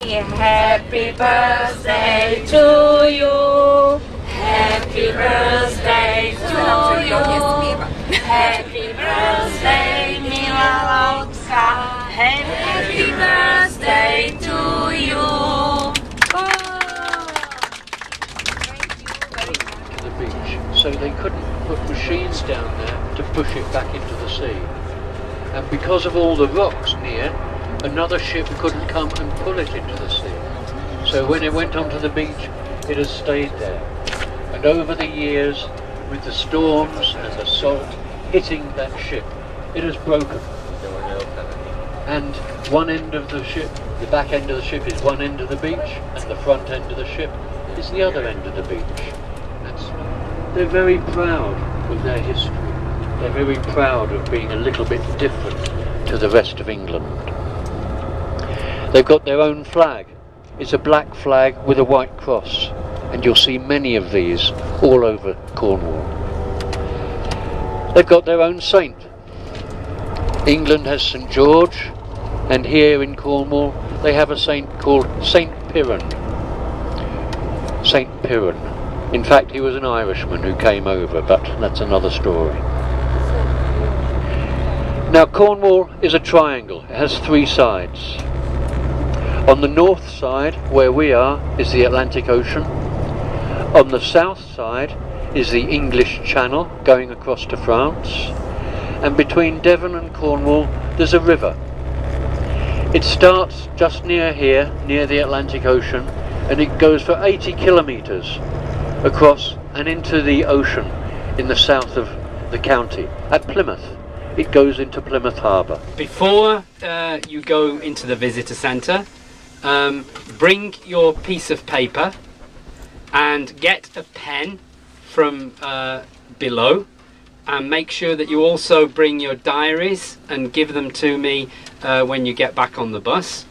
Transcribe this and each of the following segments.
Happy birthday to you. Happy birthday to you. Happy birthday, Mila Lautka. Happy birthday to you. To the beach, so they couldn't put machines down there to push it back into the sea. And because of all the rocks near, another ship couldn't come and pull it into the sea. So when it went onto the beach, it has stayed there. And over the years, with the storms and the salt hitting that ship, it has broken. And one end of the ship, the back end of the ship is one end of the beach, and the front end of the ship is the other end of the beach. They're very proud of their history. They're very proud of being a little bit different to the rest of England. They've got their own flag. It's a black flag with a white cross, and you'll see many of these all over Cornwall. They've got their own saint. England has St George, and here in Cornwall they have a saint called St Piran. St Piran. In fact, he was an Irishman who came over, but that's another story. Now, Cornwall is a triangle. It has three sides. On the north side, where we are, is the Atlantic Ocean. On the south side is the English Channel going across to France. And between Devon and Cornwall, there's a river. It starts just near here, near the Atlantic Ocean, and it goes for 80 kilometres across and into the ocean in the south of the county, at Plymouth. It goes into Plymouth Harbour. Before you go into the visitor centre, bring your piece of paper and get a pen from below, and make sure that you also bring your diaries and give them to me when you get back on the bus.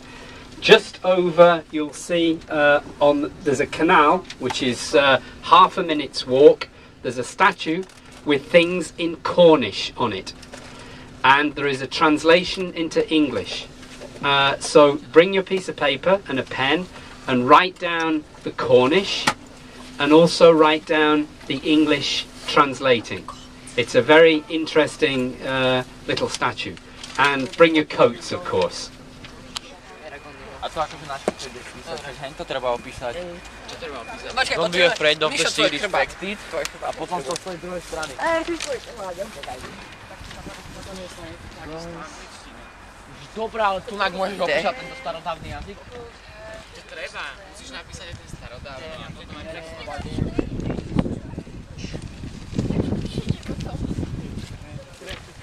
Just over, you'll see there's a canal which is half a minute's walk. There's a statue with things in Cornish on it, and there is a translation into English. So bring your piece of paper and a pen and write down the Cornish and also write down the English translating. It's a very interesting little statue. And bring your coats, of course. To treba opísať. Don't be afraid of the sea, respect it. A potom to stojí z druhej strany. Dobrá, ale tunak môžeš opísať tento starodávny jazyk? Treba, musíš napísať aj ten starodávny.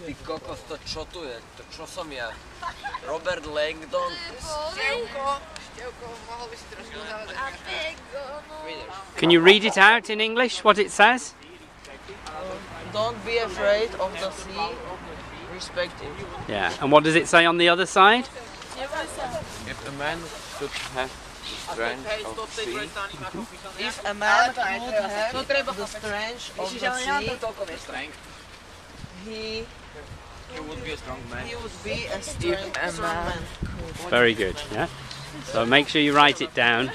Ty kokos, to čo tu je? To čo som ja? Robert Langdon? Števko, mohol by si trošku zavedať. Can you read it out in English, what it says? Don't be afraid of the sea. Respect it. Yeah, and what does it say on the other side? If a man should have the strength of sea, if a man could have the strength of the sea, he would be a strong man. He would be a strong man. Very good, yeah? So make sure you write it down.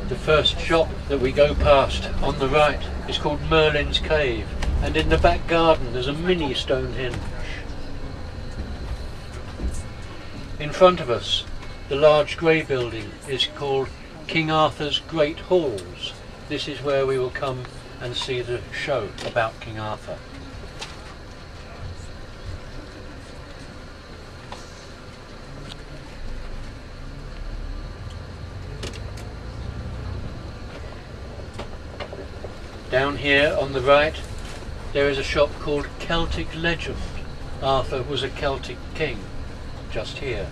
The first shop that we go past on the right is called Merlin's Cave, and in the back garden there's a mini Stonehenge. In front of us, the large grey building is called King Arthur's Great Halls. This is where we will come and see the show about King Arthur. Down here on the right, there is a shop called Celtic Legend. Arthur was a Celtic king, just here.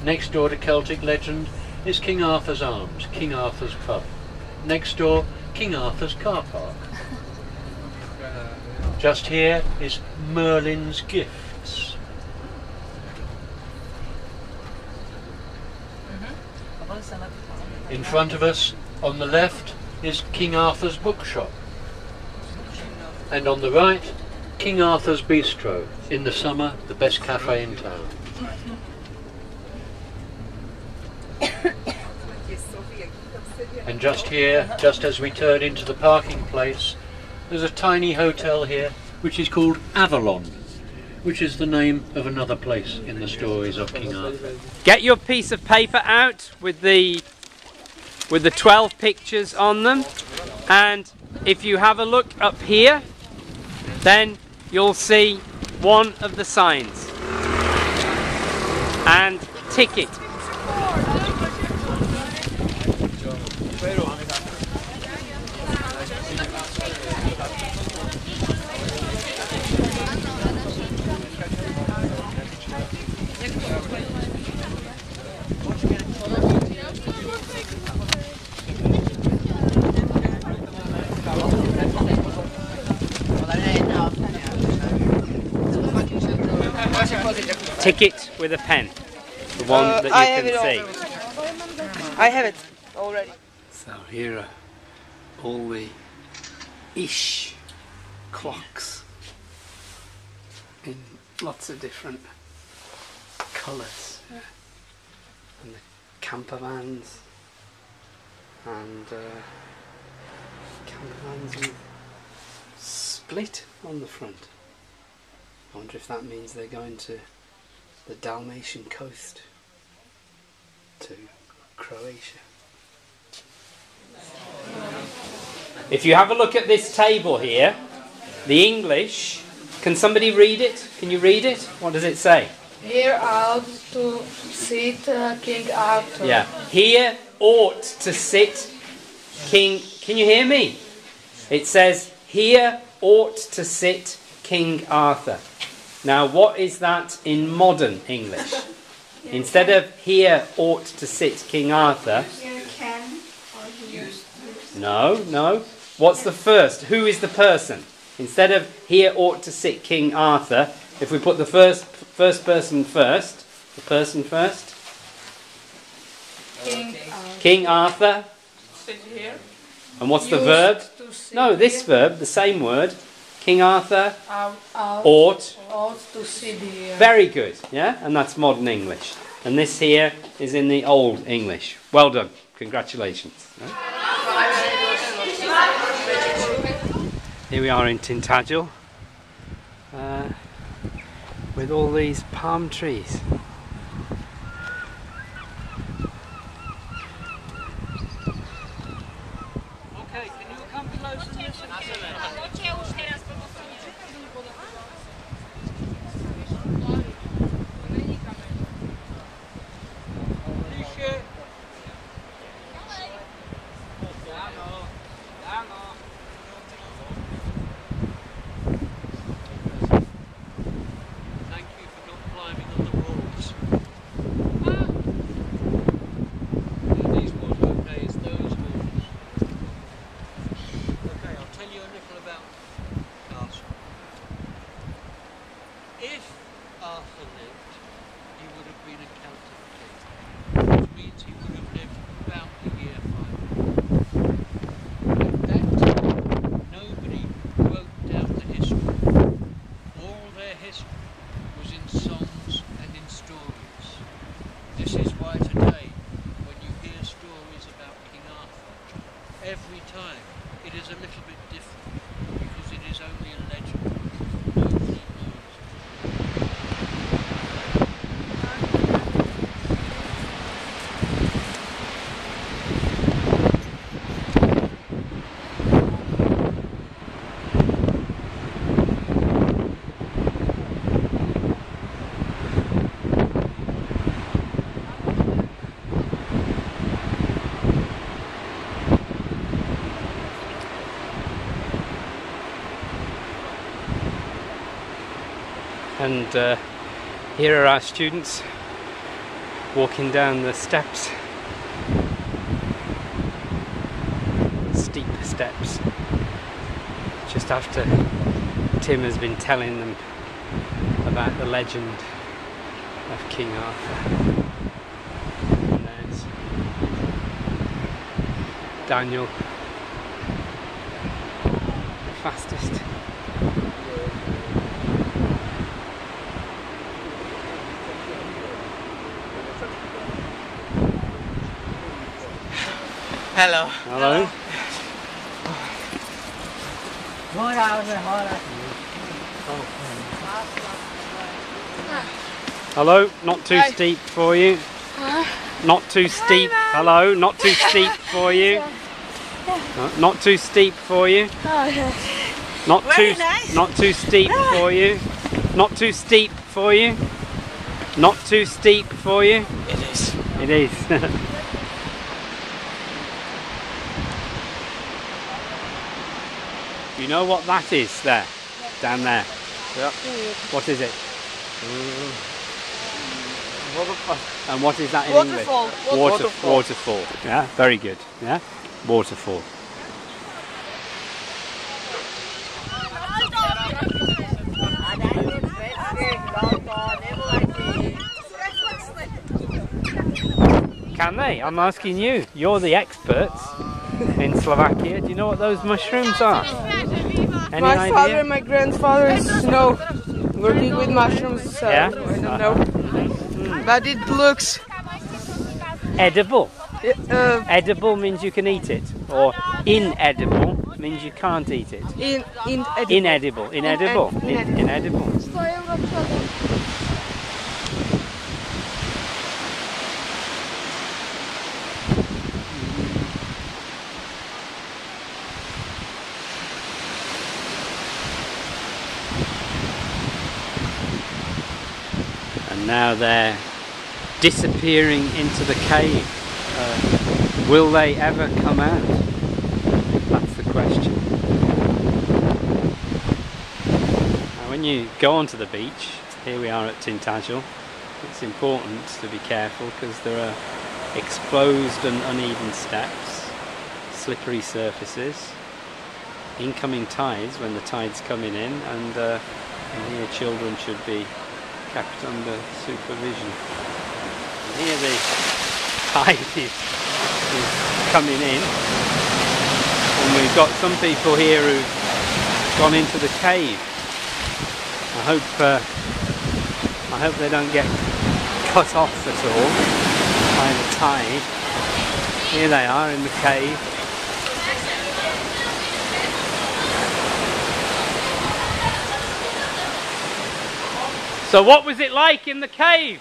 Next door to Celtic Legend is King Arthur's Arms, King Arthur's Pub. Next door, King Arthur's Car Park. Just here is Merlin's Gifts. In front of us On the left is King Arthur's bookshop. And on the right, King Arthur's Bistro. In the summer, the best cafe in town. And just here, just as we turn into the parking place, there's a tiny hotel here which is called Avalon, which is the name of another place in the stories of King Arthur. Get your piece of paper out with the 12 pictures on them, and if you have a look up here, then you'll see one of the signs, and tick it. Tick it with a pen, the one that you can see. I have it already. So here are all the ish clocks in lots of different colours, and the camper vans, and camper vans with split on the front. I wonder if that means they're going to the Dalmatian coast, to Croatia. If you have a look at this table here, the English, can somebody read it? Can you read it? What does it say? Here ought to sit King Arthur. Yeah. Here ought to sit King... Can you hear me? It says, here ought to sit King Arthur. Now, what is that in modern English? Instead of here ought to sit King Arthur... Here can or here. No. What's the first? Who is the person? Instead of here ought to sit King Arthur, if we put the first person first, the person first. King Arthur. Sit here. And what's the verb? No, this verb, the same word. King Arthur ought to sit here. Very good, yeah? And that's modern English. And this here is in the old English. Well done. Congratulations. Here we are in Tintagel with all these palm trees. Okay, can you come closer and listen? Thank you for not climbing on the walls. These walls, okay, it's those walls. Okay, I'll tell you a little about the castle. If Arthur lived, he would have been a Celtic king, which means he would have lived about the year 500. At that time, nobody wrote down the history. All their history was in songs and in stories. This is why today, when you hear stories about King Arthur, every time it is a little bit different, because it is only a legend. Nobody knows. And here are our students walking down the steps, steep steps, just after Tim has been telling them about the legend of King Arthur. And there's Daniel. The fastest. Hello. Hello. Hello, not too steep for you. Not too steep. Hello, not too steep for you. Not too steep for you. Not too steep for you. Not too steep for you. Not too steep for you. It is. It is. You know what that is there? Down there? Yeah. What is it? Waterfall. And what is that in Waterfall. English? Waterfall. Yeah, very good. Yeah, waterfall. Can they? I'm asking you. You're the experts in Slovakia. Do you know what those mushrooms are? Any My idea? father and my grandfather working with mushrooms, so Yeah? I don't know. But it looks Edible. Edible means you can eat it, or inedible means you can't eat it. inedible. Inedible. Inedible. And now they're disappearing into the cave. Will they ever come out? That's the question. Now when you go onto the beach, here we are at Tintagel, it's important to be careful because there are exposed and uneven steps, slippery surfaces, incoming tides when the tide's coming in, and here children should be kept under supervision. And here the tide is coming in, and we've got some people here who've gone into the cave. I hope they don't get cut off at all by the tide. Here they are in the cave. So what was it like in the cave?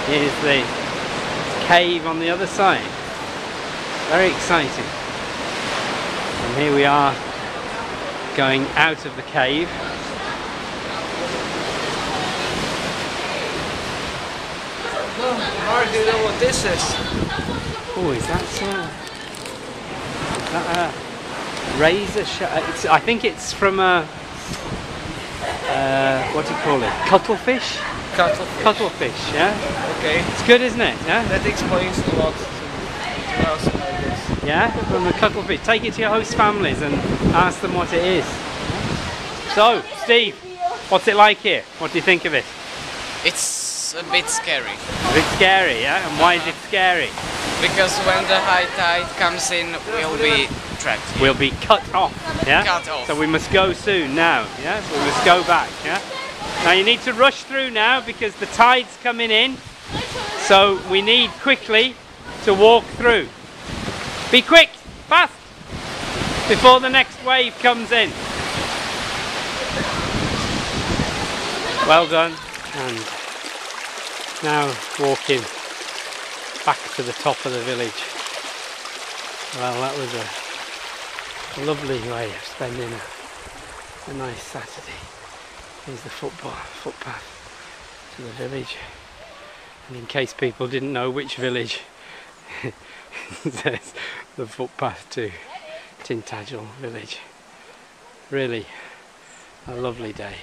Here's the cave on the other side. Very exciting. And here we are going out of the cave. Mark, do you know what this is? Oh, is that a razor shark? I think it's from a what do you call it? Cuttlefish? Cuttlefish. Cuttlefish, yeah? Okay. It's good, isn't it? Yeah? That explains a lot to us, I guess. Yeah? From the cuttlefish. Take it to your host families and ask them what it is. So, Steve, what's it like here? What do you think of it? It's a bit scary. A bit scary, yeah? And why is it scary? Because when the high tide comes in, we'll be trapped here. We'll be cut off, yeah? Cut off. So we must go soon now, yeah? So we must go back, yeah? Now you need to rush through now because the tide's coming in. So we need quickly to walk through. Be quick, fast, before the next wave comes in. Well done. And now walking back to the top of the village. Well, that was a lovely way of spending a nice Saturday. Here's the footpath to the village. And in case people didn't know which village, it says the footpath to Tintagel village. Really a lovely day.